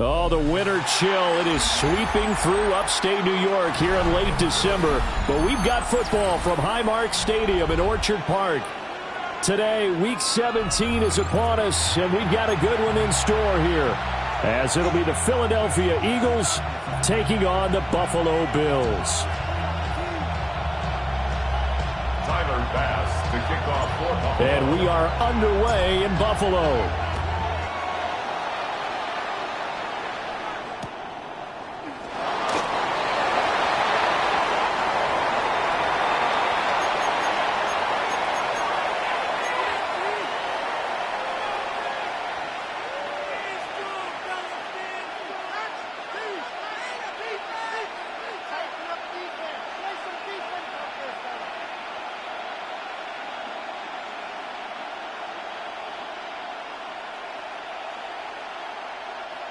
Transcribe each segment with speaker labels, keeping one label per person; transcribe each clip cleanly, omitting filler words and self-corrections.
Speaker 1: Oh, the winter chill. It is sweeping through upstate New York here in late December. But we've got football from Highmark Stadium in Orchard Park. Today, Week 17 is upon us, and we've got a good one in store here, as it'll be the Philadelphia Eagles taking on the Buffalo Bills.
Speaker 2: Tyler Bass to kick off for Buffalo.
Speaker 1: And we are underway in Buffalo.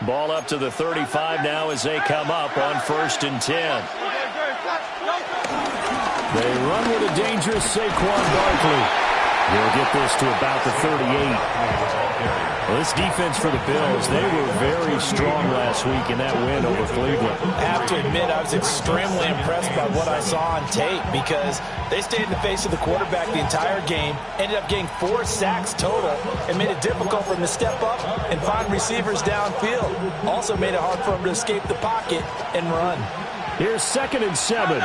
Speaker 1: Ball up to the 35 now as they come up on 1st and 10. They run with a dangerous Saquon Barkley. He'll get this to about the 38. Well, this defense for the Bills, they were very strong last week in that win over Cleveland.
Speaker 3: I have to admit, I was extremely impressed by what I saw on tape because they stayed in the face of the quarterback the entire game, ended up getting 4 sacks total, and made it difficult for him to step up and find receivers downfield. Also made it hard for him to escape the pocket and run.
Speaker 1: Here's 2nd and 7.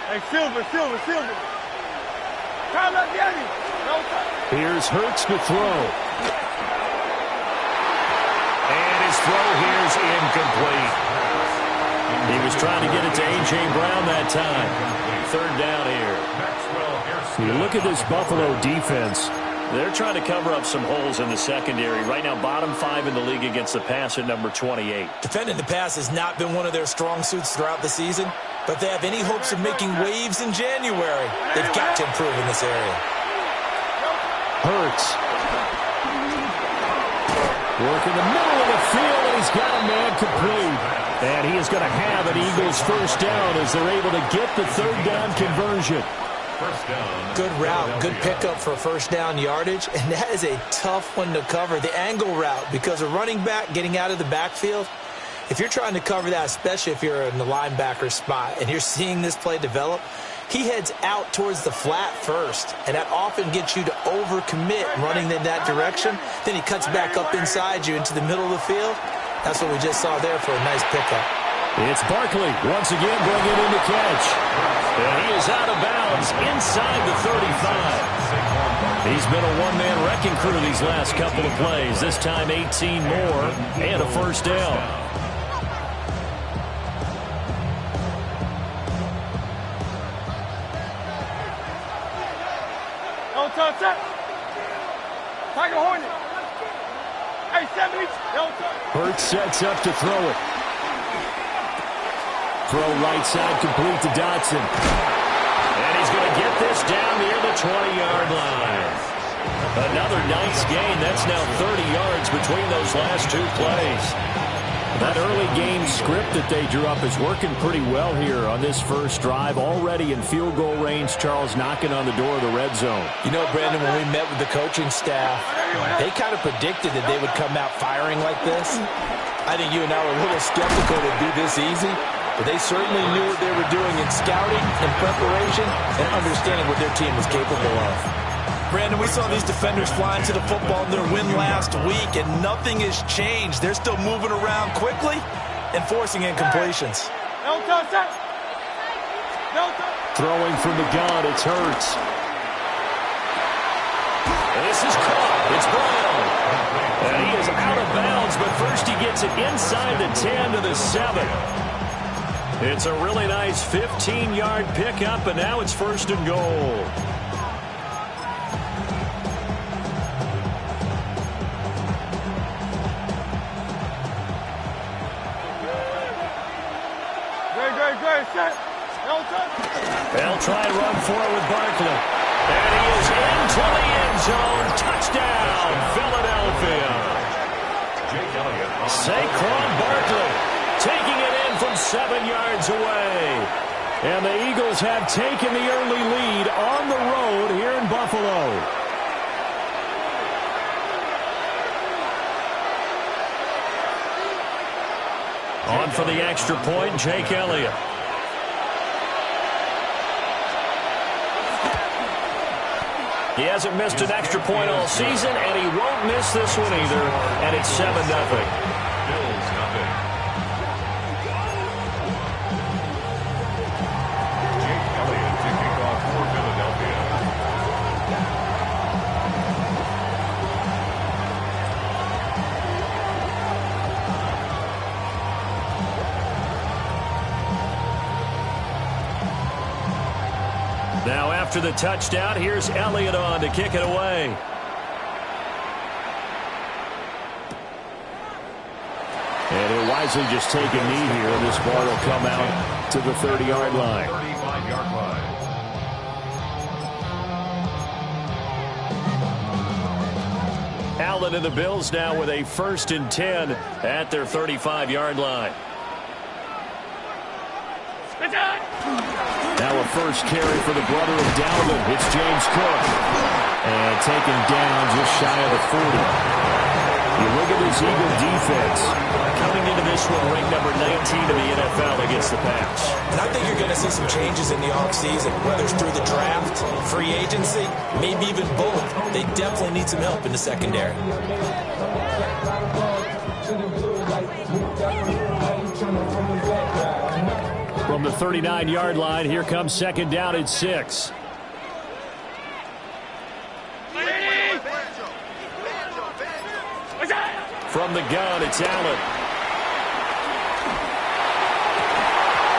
Speaker 4: Hey, Silver.
Speaker 1: Here's Hurts to throw. And his throw here's incomplete. He was trying to get it to A.J. Brown that time. 3rd down here. You look at this Buffalo defense. They're trying to cover up some holes in the secondary. Right now, bottom 5 in the league against the pass at number 28.
Speaker 3: Defending the pass has not been one of their strong suits throughout the season, but they have any hopes of making waves in January. They've got to improve in this area.
Speaker 1: Hurts. Working the middle of the field, and he's got a man complete. And he is going to have an Eagles 1st down as they're able to get the 3rd down conversion.
Speaker 3: Good route, good pickup for 1st down yardage, and that is a tough one to cover. The angle route, because a running back getting out of the backfield, if you're trying to cover that, especially if you're in the linebacker spot and you're seeing this play develop, he heads out towards the flat first, and that often gets you to overcommit running in that direction. Then he cuts back up inside you into the middle of the field. That's what we just saw there for a nice pickup.
Speaker 1: It's Barkley once again bringing in the catch. And he is out of bounds inside the 35. He's been a one-man wrecking crew these last couple of plays. This time 18 more and a 1st down.
Speaker 4: Tiger Hornet. Hey, 70.
Speaker 1: Hurts sets up to throw it. Throw right side complete to Dotson. And he's going to get this down near the 20-yard line. Another nice gain. That's now 30 yards between those last 2 plays. That early game script that they drew up is working pretty well here on this first drive. Already in field goal range, Charles knocking on the door of the red zone.
Speaker 3: You know, Brandon, when we met with the coaching staff, they kind of predicted that they would come out firing like this. I think you and I were a little skeptical it would be this easy, but they certainly knew what they were doing in scouting and preparation and understanding what their team was capable of. Brandon, we saw these defenders flying to the football in their win last week, and nothing has changed. They're still moving around quickly and forcing incompletions.
Speaker 1: Throwing from the gun, it's Hurts. And this is caught. It's Brown. And he is out of bounds, but first he gets it inside the 10 to the 7. It's a really nice 15-yard pickup, and now it's 1st and goal. They'll try and run for it with Barkley. And he is into the end zone. Touchdown, Philadelphia. Saquon Barkley taking it in from 7 yards away. And the Eagles have taken the early lead on the road here in Buffalo. On for the extra point, Jake Elliott. He hasn't missed an extra point all season, and he won't miss this one either, and it's 7-0.
Speaker 2: Bills nothing. Jake Elliott to kick off for Philadelphia.
Speaker 1: Now after the touchdown, here's Elliott on to kick it away.
Speaker 5: And he'll wisely just take a knee here, and this ball will come out to the 30-yard line.
Speaker 2: 35-yard line.
Speaker 1: Allen and the Bills now with a 1st and 10 at their 35-yard line.
Speaker 5: Now a first carry for the brother of Dalvin. It's James Cook. And taken down just shy of the 40. You look at this Eagle defense.
Speaker 1: Coming into this one, ranked number 19 in the NFL against the pass.
Speaker 3: And I think you're going to see some changes in the offseason, whether it's through the draft, free agency, maybe even both. They definitely need some help in the secondary.
Speaker 5: From the 39-yard line, here comes 2nd down at 6.
Speaker 1: From the gun, it's Allen.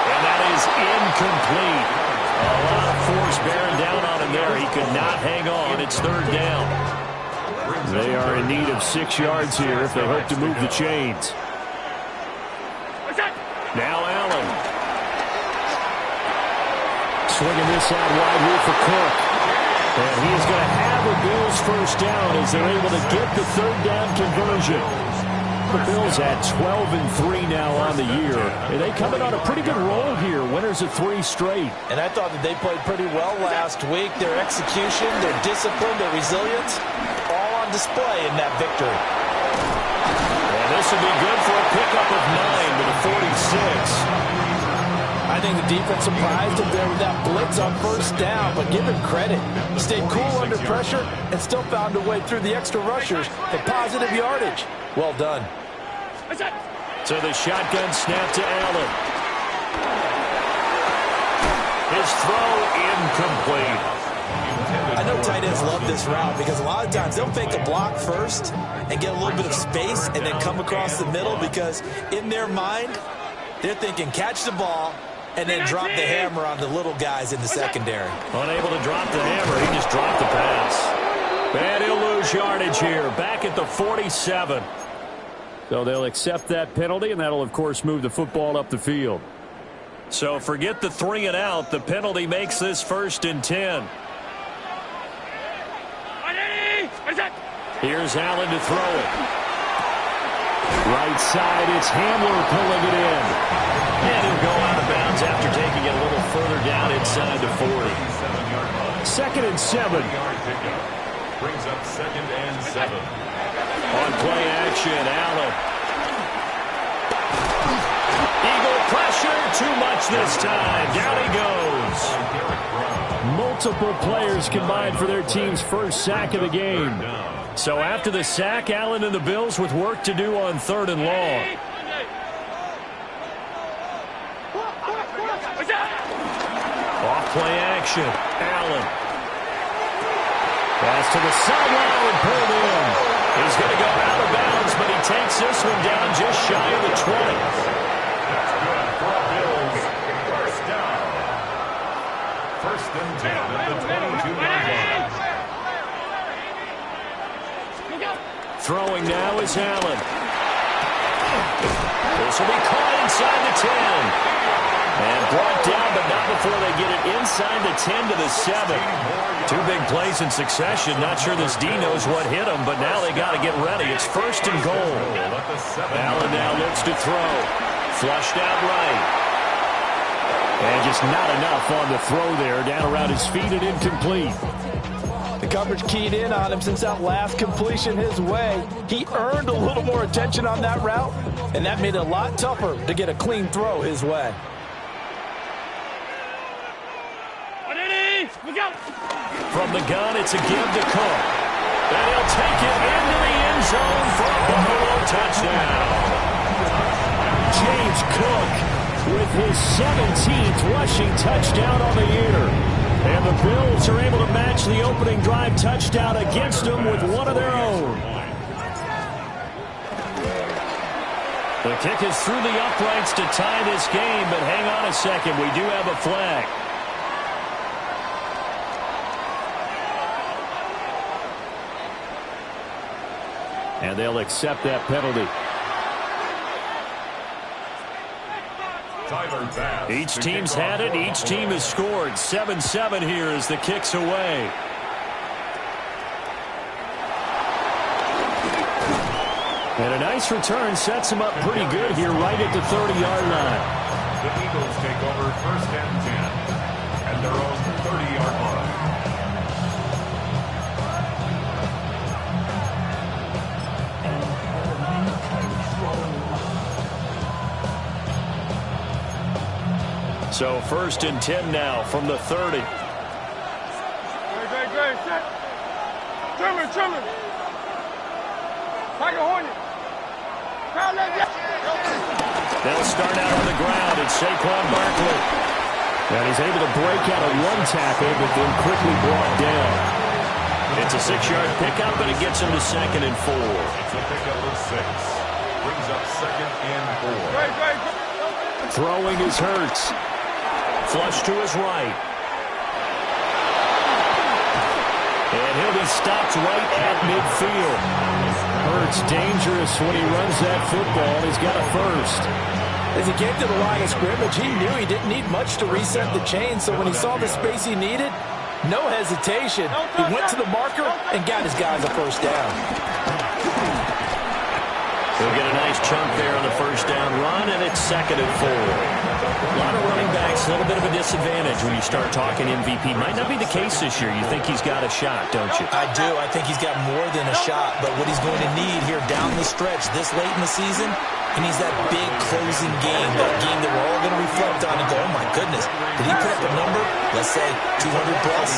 Speaker 1: And that is incomplete. A lot of force bearing down on him there. He could not hang on. It's 3rd down.
Speaker 5: They are in need of 6 yards here if they hope to move the chains.
Speaker 1: Now Allen.
Speaker 5: Swinging this out wide here for Cook.
Speaker 1: And he is going to have a Bills 1st down as they're able to get the 3rd down conversion.
Speaker 5: The Bills at 12-3 now on the year. And they come in on a pretty good roll here. Winners of 3 straight.
Speaker 3: And I thought that they played pretty well last week. Their execution, their discipline, their resilience, all on display in that victory.
Speaker 1: And this would be good for a pickup of 9 to the 46.
Speaker 3: I think the defense surprised him there with that blitz on 1st down, but give him credit. He stayed cool under pressure and still found a way through the extra rushers for positive yardage. Well done.
Speaker 1: So the shotgun snap to Allen. His throw incomplete.
Speaker 3: I know tight ends love this route because a lot of times they'll fake a block first and get a little bit of space and then come across the middle because in their mind, they're thinking catch the ball and then drop the hammer on the little guys in the secondary.
Speaker 1: Unable to drop the hammer, he just dropped the pass. And he'll lose yardage here, back at the 47.
Speaker 5: So they'll accept that penalty, and that'll, of course, move the football up the field.
Speaker 1: So forget the 3 and out. The penalty makes this 1st and 10. Here's Allen to throw it.
Speaker 5: Right side, it's Hamler pulling it in.
Speaker 1: And he'll go out of bounds after taking it a little further down inside the 40.
Speaker 5: 2nd and 7.
Speaker 2: Brings up 2nd and 7.
Speaker 1: On play action, Allen. Eagle pressure, too much this time. Down he goes.
Speaker 5: Multiple players combined for their team's 1st sack of the game.
Speaker 1: So after the sack, Allen and the Bills with work to do on 3rd and long. Off play action, Allen. Pass to the sideline and pulled in. He's going to go out of bounds, but he takes this one down just shy of the 20.
Speaker 2: That's good for Bills. 1st down. 1st and 10 at the 22-yard line.
Speaker 1: Throwing now is Allen. This will be caught inside the 10. And brought down, but not before they get it inside the 10 to the 7. 2 big plays in succession. Not sure this D knows what hit him, but now they got to get ready. It's 1st and goal. Allen now looks to throw. Flushed out right.
Speaker 5: And just not enough on the throw there. Down around his feet and incomplete.
Speaker 3: The coverage keyed in on him since that last completion his way. He earned a little more attention on that route, and that made it a lot tougher to get a clean throw his way.
Speaker 1: From the gun, it's a give to Cook. And he'll take it into the end zone for a Buffalo touchdown. James Cook with his 17th rushing touchdown on the year. And the Bills are able to match the opening drive touchdown against them with one of their own. The kick is through the uprights to tie this game, but hang on a second. We do have a flag. And they'll accept that penalty. Each team's had it. Each team has scored. 7-7 here as the kick's away. And a nice return sets him up pretty good here right at the 30-yard line.
Speaker 2: The Eagles take over 1st and 10 at their own 30-yard line.
Speaker 1: So 1st and 10 now from the 30.
Speaker 4: Great, set. Trimmer. Tiger Hornet.
Speaker 1: They'll start out on the ground. It's Saquon Barkley. And he's able to break out of one tackle, but then quickly brought down. It's a 6-yard pickup, and it gets him to 2nd and 4.
Speaker 2: It's a pickup of 6. Brings up 2nd and 4.
Speaker 1: Throwing is Hurts. Flush to his right. And he'll be stopped right at midfield. Hurts dangerous when he runs that football. He's got a first.
Speaker 3: As he came to the line of scrimmage, he knew he didn't need much to reset the chain, so when he saw the space he needed, no hesitation. He went to the marker and got his guys a first down.
Speaker 1: He'll get a nice chunk there on the first down run, and it's 2nd and 4. A lot of running backs, a little bit of a disadvantage when you start talking MVP. Might not be the case this year. You think he's got a shot, don't you?
Speaker 3: I do. I think he's got more than a shot, but what he's going to need here down the stretch this late in the season, he needs that big closing game, that game that we're all going to reflect on and go, oh my goodness, did he put up a number, let's say 200 plus?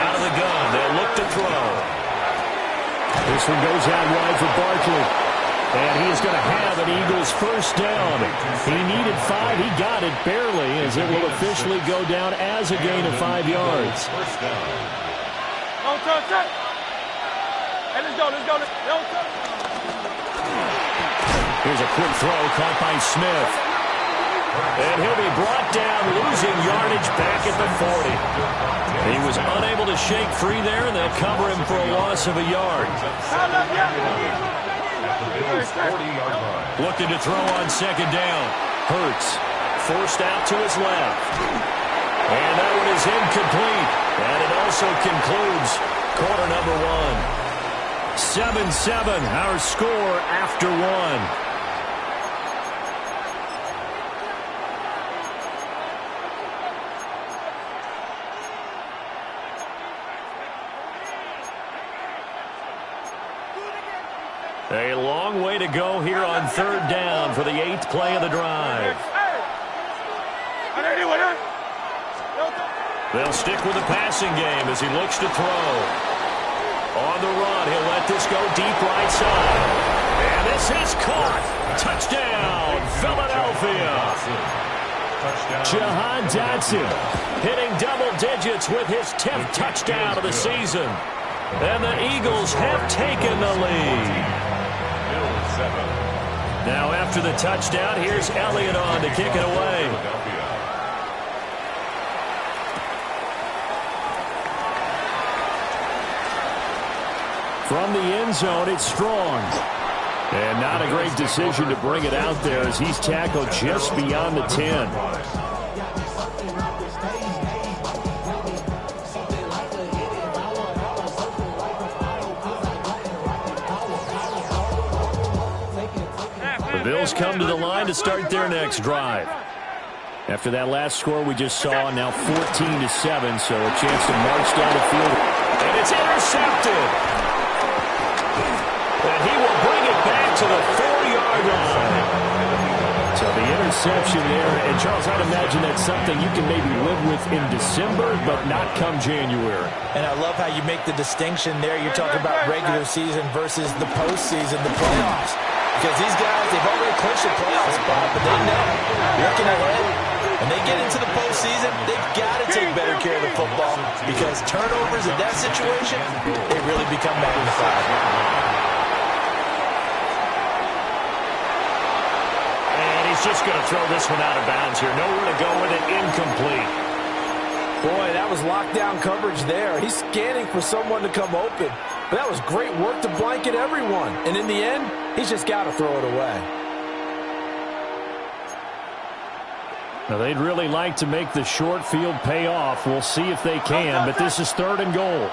Speaker 1: Out of the gun, they'll look to throw.
Speaker 5: This one goes out wide for Barkley. And he is going to have an Eagles first down. He needed 5. He got it barely, as it will officially go down as a gain of 5 yards.
Speaker 2: First down.
Speaker 4: Hey, let's go.
Speaker 1: Here's a quick throw caught by Smith. And he'll be brought down, losing yardage back at the 40. He was unable to shake free there, and they'll cover him for a loss of a yard. Looking to throw on 2nd down. Hurts forced out to his left. And that one is incomplete. And it also concludes quarter number 1. 7-7, our score after 1. A long way to go here on 3rd down for the 8th play of the drive. They'll stick with the passing game as he looks to throw. On the run, he'll let this go deep right side. And this is caught. Touchdown, Philadelphia.
Speaker 5: Jahan Dotson
Speaker 1: hitting double digits with his 10th touchdown of the season. And the Eagles have taken the lead. Now after the touchdown, here's Elliott on to kick it away.
Speaker 5: from the end zone. It's Strong. And not a great decision to bring it out there as he's tackled just beyond the 10. The Bills come to the line to start their next drive. After that last score we just saw, now 14-7, so a chance to march down the field.
Speaker 1: And it's intercepted. And he will bring it back to the 4-yard line.
Speaker 5: So the interception there, and Charles, I'd imagine that's something you can maybe live with in December, but not come January.
Speaker 3: And I love how you make the distinction there. You're talking about regular season versus the postseason, the playoffs. Because these guys, they've already clinched a playoff spot, but they know, looking ahead, when they get into the postseason, they've got to take better care of the football because turnovers in that situation, they really become magnified.
Speaker 1: He's just going to throw this one out of bounds here. Nowhere to go with it. Incomplete.
Speaker 6: Boy, that was lockdown coverage there. He's scanning for someone to come open. But that was great work to blanket everyone. And in the end, he's just got to throw it away.
Speaker 5: Now, they'd really like to make the short field pay off. We'll see if they can, but this is 3rd and goal.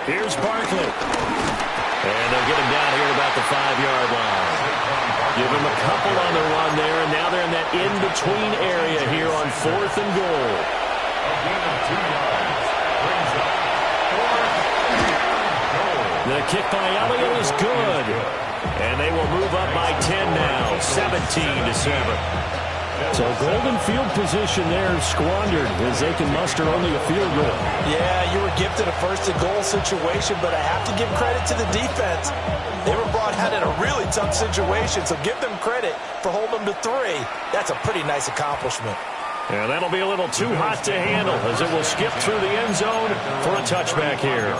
Speaker 1: Here's Barkley. And they'll get him down here about the 5-yard line. Give him a couple on the run there, and now they're in that in-between area here on 4th and goal. The kick by Elliott is good. And they will move up by 10 now, 17-7.
Speaker 5: So golden field position there squandered as they can muster only a field goal.
Speaker 3: Yeah, you were gifted a 1st and goal situation, but I have to give credit to the defense. They were brought out in a really tough situation, so give them credit for holding them to 3. That's a pretty nice accomplishment.
Speaker 1: And that'll be a little too hot to handle as it will skip through the end zone for a touchback here.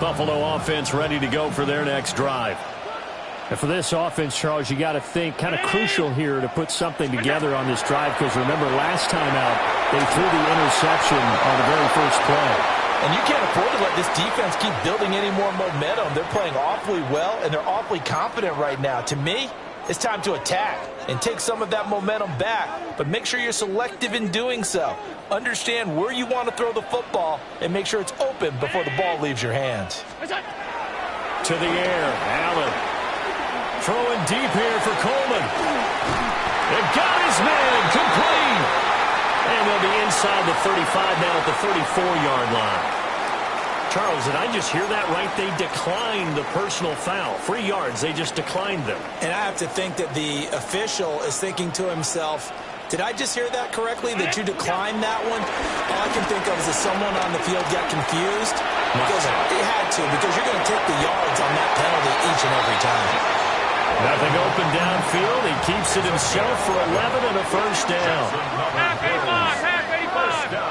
Speaker 1: Buffalo offense ready to go for their next drive.
Speaker 5: And for this offense, Charles, you got to think kind of crucial here to put something together on this drive because remember last time out they threw the interception on the very first play.
Speaker 3: And you can't afford to let this defense keep building any more momentum. They're playing awfully well, and they're awfully confident right now. To me, it's time to attack and take some of that momentum back, but make sure you're selective in doing so. Understand where you want to throw the football and make sure it's open before the ball leaves your hands.
Speaker 1: To the air, Allen. Throwing deep here for Coleman. They've got his man, complete. And they'll be inside the 35 now at the 34-yard line. Charles, did I just hear that right? They declined the personal foul. 3 yards, they just declined them.
Speaker 3: And I have to think that the official is thinking to himself, did I just hear that correctly, that you declined that one? All I can think of is that someone on the field got confused. Because it had to, because you're going to take the yards on that penalty each and every time.
Speaker 1: Nothing open downfield. He keeps it himself for 11 and a first down.
Speaker 4: Half 85, half 85.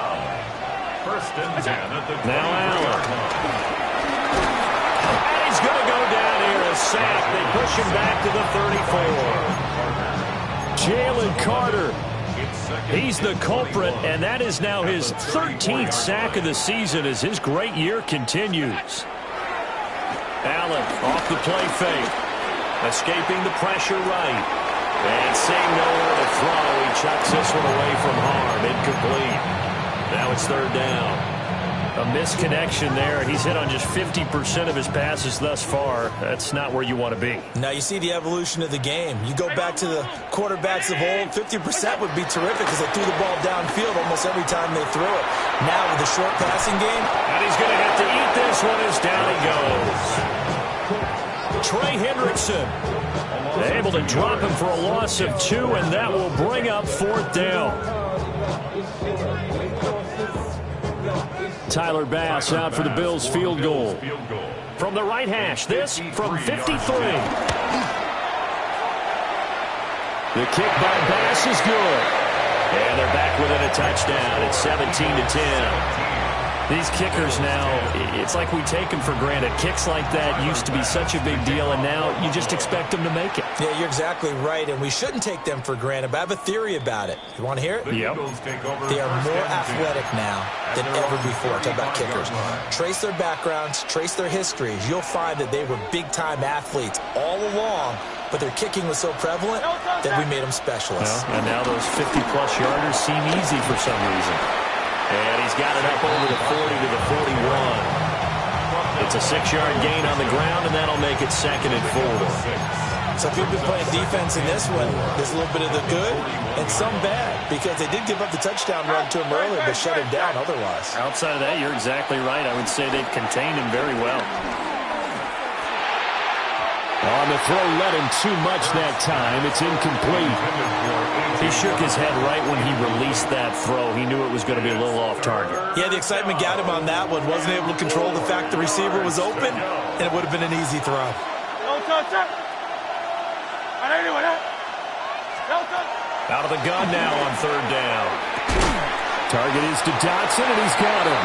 Speaker 2: First and 10 at the
Speaker 1: now Allen. And he's going to go down here, a sack. They push him back to the 34.
Speaker 5: Jalen Carter.
Speaker 1: He's the culprit, and that is now his 13th sack of the season as his great year continues. Allen off the play fake. Escaping the pressure right. And seeing nowhere to throw, he chucks this one away from harm. Incomplete. Now it's 3rd down. A misconnection there. He's hit on just 50% of his passes thus far. That's not where you want to be.
Speaker 3: Now you see the evolution of the game. You go back to the quarterbacks of old, 50% would be terrific because they threw the ball downfield almost every time they threw it. Now with the short passing game.
Speaker 1: And he's going to have to eat this one as down he goes. Trey Hendrickson able to drop him for a loss of 2, and that will bring up 4th down. Tyler Bass out for the Bills field goal. From the right hash, this from 53. The kick by Bass is good. And they're back within a touchdown. It's 17-10. These kickers now, it's like we take them for granted. Kicks like that used to be such a big deal, and now you just expect them to make it.
Speaker 3: Yeah, you're exactly right, and we shouldn't take them for granted, but I have a theory about it. You want to hear it?
Speaker 1: Yep.
Speaker 3: They are more athletic now than ever before. Talk about kickers. Trace their backgrounds, trace their histories. You'll find that they were big-time athletes all along, but their kicking was so prevalent that we made them specialists.
Speaker 5: Well, and now those 50-plus yarders seem easy for some reason.
Speaker 1: And he's got it up over the 40 to the 41. It's a 6-yard gain on the ground, and that'll make it 2nd and 4.
Speaker 3: So if you've been playing defense in this one, there's a little bit of the good and some bad, because they did give up the touchdown run to him earlier, but shut him down otherwise.
Speaker 5: Outside of that, you're exactly right. I would say they've contained him very well.
Speaker 2: On the throw, led him too much that time. It's incomplete.
Speaker 1: He shook his head right when he released that throw. He knew it was going to be a little off target.
Speaker 3: Yeah, the excitement got him on that one. Wasn't able to control the fact the receiver was open, and it would have been an easy throw.
Speaker 1: Out of the gun now on 3rd down.
Speaker 2: Target is to Dotson, and he's got him.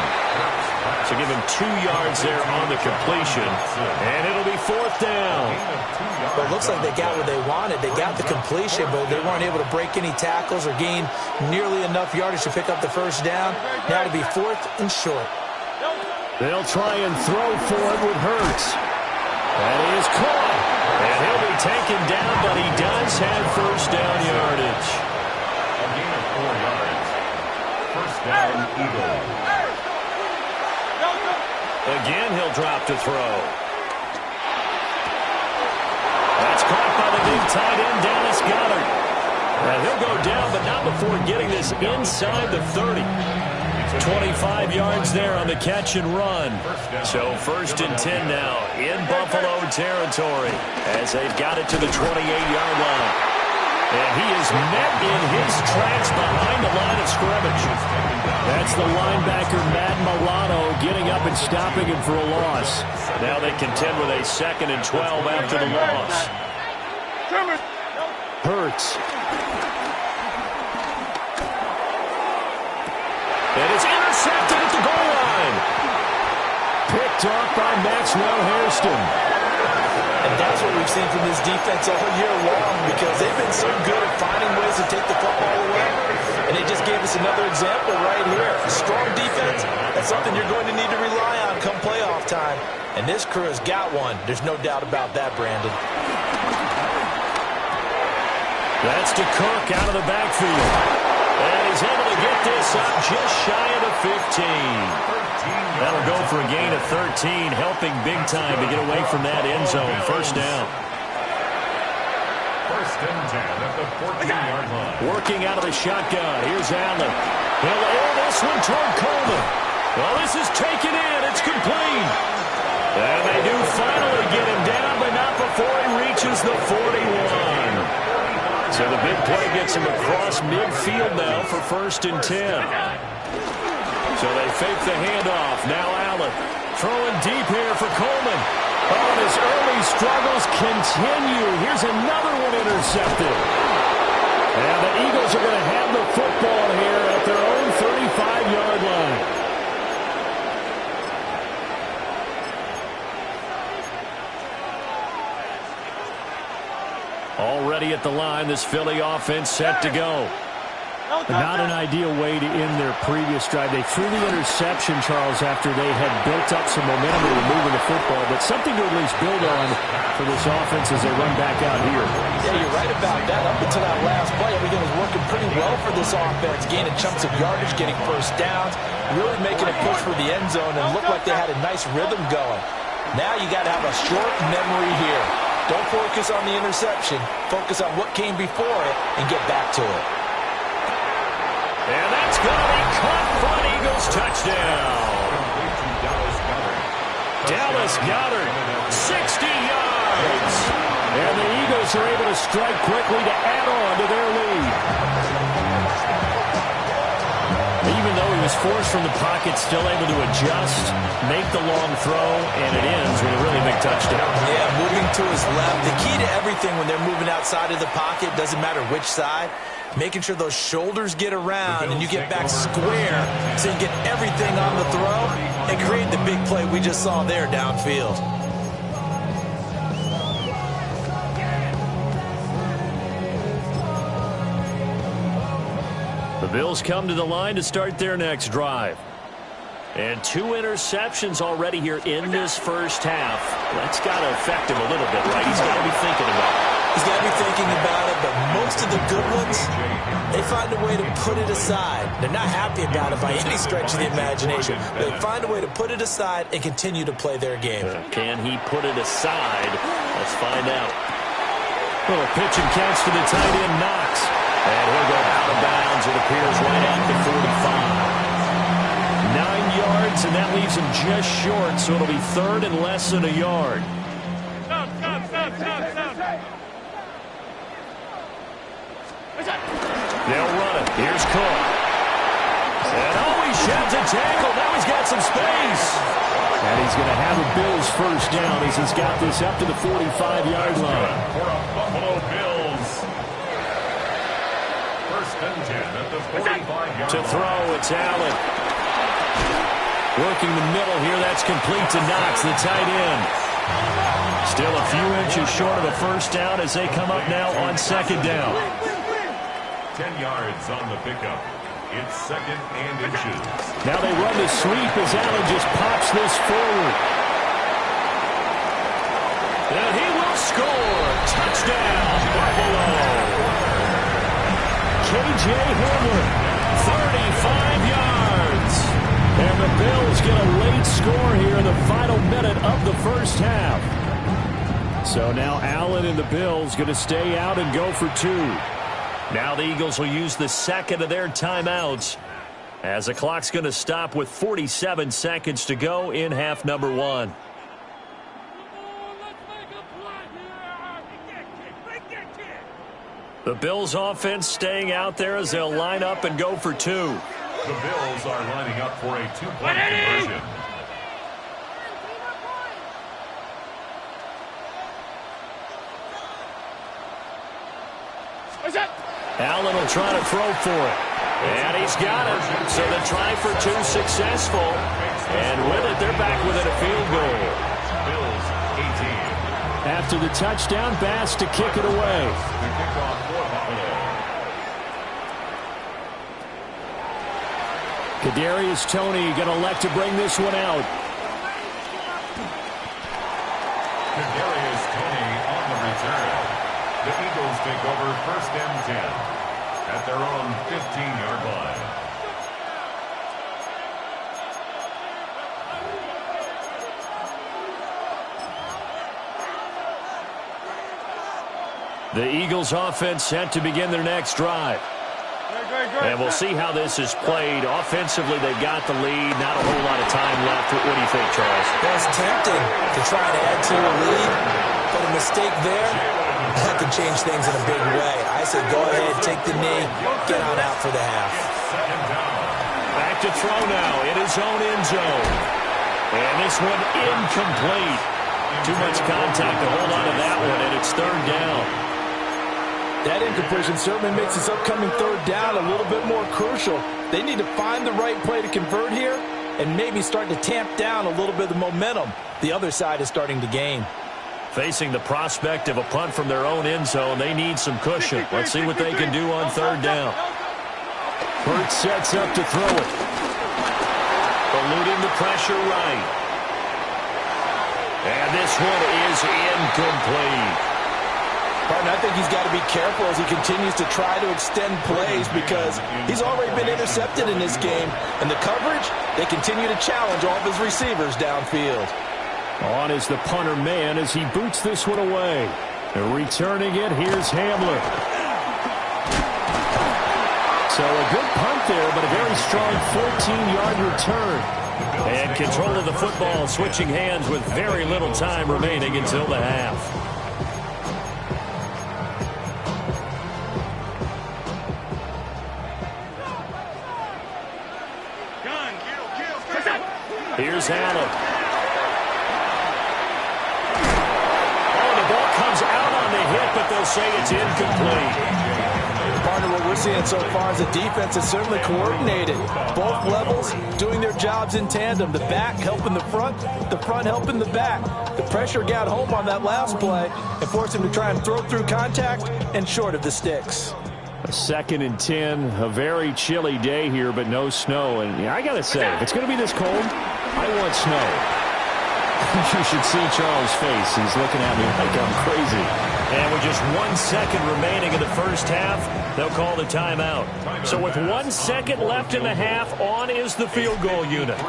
Speaker 1: So give him 2 yards there on the completion, and it'll be 4th down.
Speaker 3: But it looks like they got what they wanted. They got the completion, but they weren't able to break any tackles or gain nearly enough yardage to pick up the first down. Now to be 4th and short.
Speaker 2: They'll try and throw for it with Hurts. That is caught.
Speaker 1: And he'll be taken down, but he does have first down yardage.
Speaker 2: A gain of 4 yards. First down, Eagles.
Speaker 1: Again, he'll drop to throw. That's caught by the big tight end, Dallas Goedert. And he'll go down, but not before getting this inside the 30. 25 yards there on the catch and run. So 1st and 10 now in Buffalo territory as they've got it to the 28-yard line. And he is met in his tracks behind the line of scrimmage.
Speaker 2: That's the linebacker, Matt Milano, getting up and stopping him for a loss.
Speaker 1: Now they contend with a 2nd and 12 after the loss.
Speaker 2: Hurts.
Speaker 1: And it's intercepted at the goal line.
Speaker 2: Picked off by Maxwell Hairston.
Speaker 3: And that's what we've seen from this defense all year long, because they've been so good at finding ways to take the football away. And they just gave us another example right here. A strong defense, that's something you're going to need to rely on come playoff time. And this crew has got one. There's no doubt about that, Brandon.
Speaker 1: That's to Cook out of the backfield. And he's able to get this up just shy of the 15. That'll go for a gain of 13, helping big time to get away from that end zone. First down.
Speaker 2: 1st and 10 at the 14-yard line.
Speaker 1: Working out of the shotgun. Here's Allen. He'll air this one toward Coleman. Well, this is taken in. It's complete. And they do finally get him down, but not before he reaches the 41. So the big play gets him across midfield now for 1st and 10. So they fake the handoff. Now Allen throwing deep here for Coleman.
Speaker 2: Oh, and his early struggles continue. Here's another one intercepted. And the Eagles are going to have the football here at their own 35-yard line.
Speaker 1: Already at the line, this Philly offense set to go.
Speaker 5: Not an ideal way to end their previous drive. They threw the interception, Charles, after they had built up some momentum to moving the football, but something to at least build on for this offense as they run back out here.
Speaker 3: Yeah, you're right about that. Up until that last play, everything was working pretty well for this offense, gaining chunks of yardage, getting first downs, really making a push for the end zone, and looked like they had a nice rhythm going. Now you got to have a short memory here. Don't focus on the interception. Focus on what came before it and get back to it.
Speaker 1: And that's going to be caught for an Eagles touchdown. Dallas Goedert, 60 yards.
Speaker 2: And the Eagles are able to strike quickly to add on to their lead.
Speaker 1: Even though he was forced from the pocket, still able to adjust, make the long throw, and it ends with a really big touchdown.
Speaker 3: Yeah, moving to his left. The key to everything when they're moving outside of the pocket, doesn't matter which side, making sure those shoulders get around and you get back square so you get everything on the throw and create the big play we just saw there downfield.
Speaker 1: The Bills come to the line to start their next drive. And 2 interceptions already here in this first half. That's got to affect him a little bit, right? He's got to be thinking about it.
Speaker 3: He's got to be thinking about it, but most of the good ones, they find a way to put it aside. They're not happy about it by any stretch of the imagination. They find a way to put it aside and continue to play their game.
Speaker 1: Can he put it aside? Let's find out.
Speaker 5: Little pitch and catch to the tight end, Knox.
Speaker 1: And he'll go out of bounds. It appears right at the 45.
Speaker 5: 9 yards, and that leaves him just short, so it'll be third and less than a yard.
Speaker 4: Stop.
Speaker 5: They'll run it. Here's Cook.
Speaker 1: And he sheds a tackle. Now he's got some space.
Speaker 5: And he's going to have the Bills first down as he's got this up to the 45-yard line.
Speaker 7: For a Buffalo Bills. First and 10 at the 45-yard
Speaker 5: To throw, it's Allen. Working the middle here. That's complete to Knox, the tight end. Still a few inches short of a first down as they come up now on second down.
Speaker 7: 10 yards on the pickup. It's second and inches.
Speaker 5: Now they run the sweep as Allen just pops this forward.
Speaker 1: And he will score. Touchdown, Buffalo.
Speaker 5: K.J. Hamler, 35 yards. And the Bills get a late score here in the final minute of the first half. So now Allen and the Bills going to stay out and go for two.
Speaker 1: Now the Eagles will use the second of their timeouts as the clock's going to stop with 47 seconds to go in half number one. The Bills offense staying out there as they'll line up and go for two.
Speaker 7: The Bills are lining up for a two-point conversion.
Speaker 1: Allen will try to throw for it. And he's got it. So the try for two successful. And with it, they're back within a field goal.
Speaker 7: Bills 18.
Speaker 5: After the touchdown, Bass to kick it away.
Speaker 7: The kickoff for Buffalo.
Speaker 5: Kadarius Toney going to elect to bring this one out.
Speaker 7: Kadarius Toney on the return. The Eagles take over first and 10 at their own 15-yard line.
Speaker 5: The Eagles offense set to begin their next drive.
Speaker 1: And we'll see how this is played. Offensively, they've got the lead. Not a whole lot of time left. What do you think, Charles?
Speaker 3: Well, it's tempting to try to add to a lead, but a mistake there, that could change things in a big way. I say go ahead, take the knee, get on out for the half.
Speaker 1: Back to throw now in his own end zone. And this one incomplete. Too much contact to hold on to that one, and it's third down.
Speaker 6: That incompletion certainly makes this upcoming third down a little bit more crucial. They need to find the right play to convert here and maybe start to tamp down a little bit of the momentum the other side is starting to gain.
Speaker 1: Facing the prospect of a punt from their own end zone, they need some cushion. Let's see what they can do on third down.
Speaker 5: Hurts sets up to throw it.
Speaker 1: Eluding the pressure right. And this one is incomplete.
Speaker 6: Partner, I think he's got to be careful as he continues to try to extend plays because he's already been intercepted in this game. And the coverage, they continue to challenge all of his receivers downfield.
Speaker 5: On is the punter man as he boots this one away. And returning it, here's Hamler. So a good punt there, but a very strong 14-yard return.
Speaker 1: And control of the football, switching hands with very little time remaining until the half. Here's Allen. Oh, the ball comes out on the hit, but they'll say it's incomplete.
Speaker 6: Partner, what we're seeing so far is the defense is certainly coordinated. Both levels doing their jobs in tandem. The back helping the front helping the back. The pressure got home on that last play and forced him to try and throw through contact and short of the sticks.
Speaker 5: A 2nd and 10, a very chilly day here, but no snow. And I got to say, if it's going to be this cold, I want snow.
Speaker 2: You should see Charles' face. He's looking at me like I'm crazy.
Speaker 1: And with just 1 second remaining in the first half, they'll call the timeout. So with 1 second left in the half, on is the field goal unit.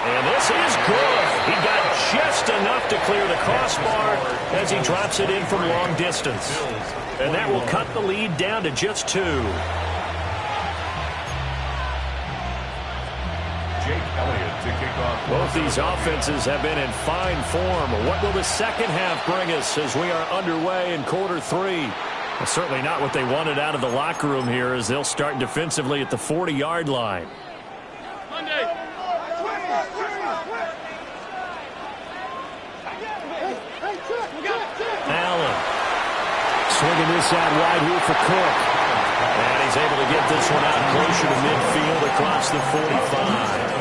Speaker 1: And this is good. He got just enough to clear the crossbar as he drops it in from long distance. And that will cut the lead down to just 2. Both these offenses have been in fine form. What will the second half bring us as we are underway in quarter 3? Well, certainly not what they wanted out of the locker room here as they'll start defensively at the 40-yard line. Allen
Speaker 2: swinging this out wide here for Cook.
Speaker 1: And he's able to get this one out closer to midfield across the 45.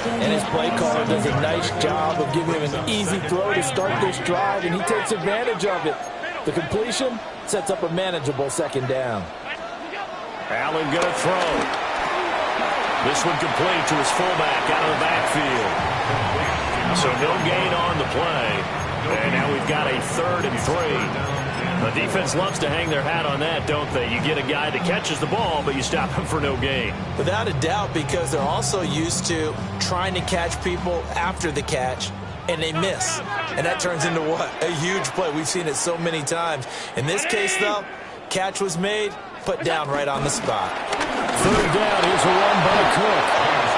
Speaker 6: And his play caller does a nice job of giving him an easy throw to start this drive, and he takes advantage of it. The completion sets up a manageable second down.
Speaker 1: Allen going to throw. This one complete to his fullback out of the backfield. So no gain on the play. And now we've got a 3rd and 3. The defense loves to hang their hat on that, don't they? You get a guy that catches the ball, but you stop him for no gain.
Speaker 3: Without a doubt, because they're also used to trying to catch people after the catch, and they miss. And that turns into what? A huge play. We've seen it so many times. In this case, though, catch was made, put down right on the spot.
Speaker 2: 3rd down. Here's a run by Cook.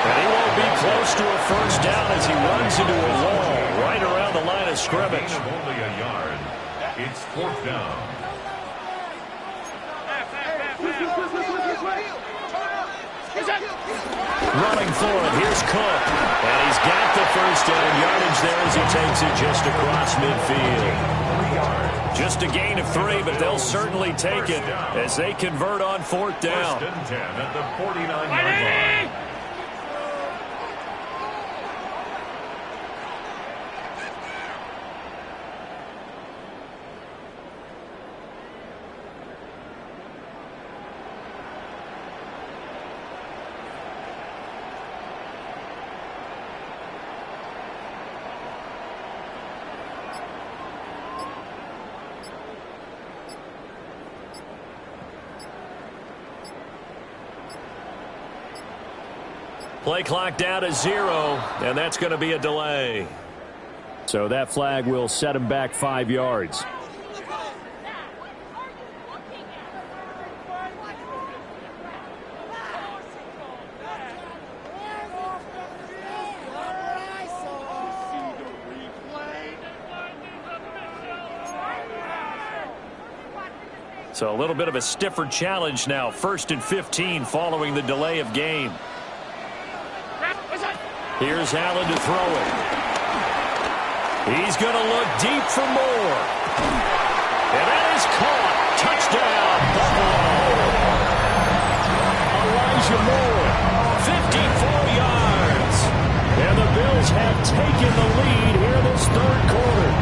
Speaker 1: And he won't be close to a first down as he runs into a wall right around the line of scrimmage.
Speaker 7: Only a yard. It's 4th down.
Speaker 1: Running for it. Here's Cook. And he's got the first down yardage there as he takes it just across midfield. Just a gain of 3, but they'll certainly take it as they convert on 4th down.
Speaker 7: 1st and 10 at the 49-yard line.
Speaker 1: Play clock down to 0, and that's going to be a delay.
Speaker 2: So that flag will set him back 5 yards.
Speaker 1: So a little bit of a stiffer challenge now. 1st and 15 following the delay of game. Here's Allen to throw it. He's going to look deep for more. And that is caught. Touchdown, Buffalo.
Speaker 2: Elijah Moore,
Speaker 1: 54 yards.
Speaker 2: And the Bills have taken the lead here in this 3rd quarter.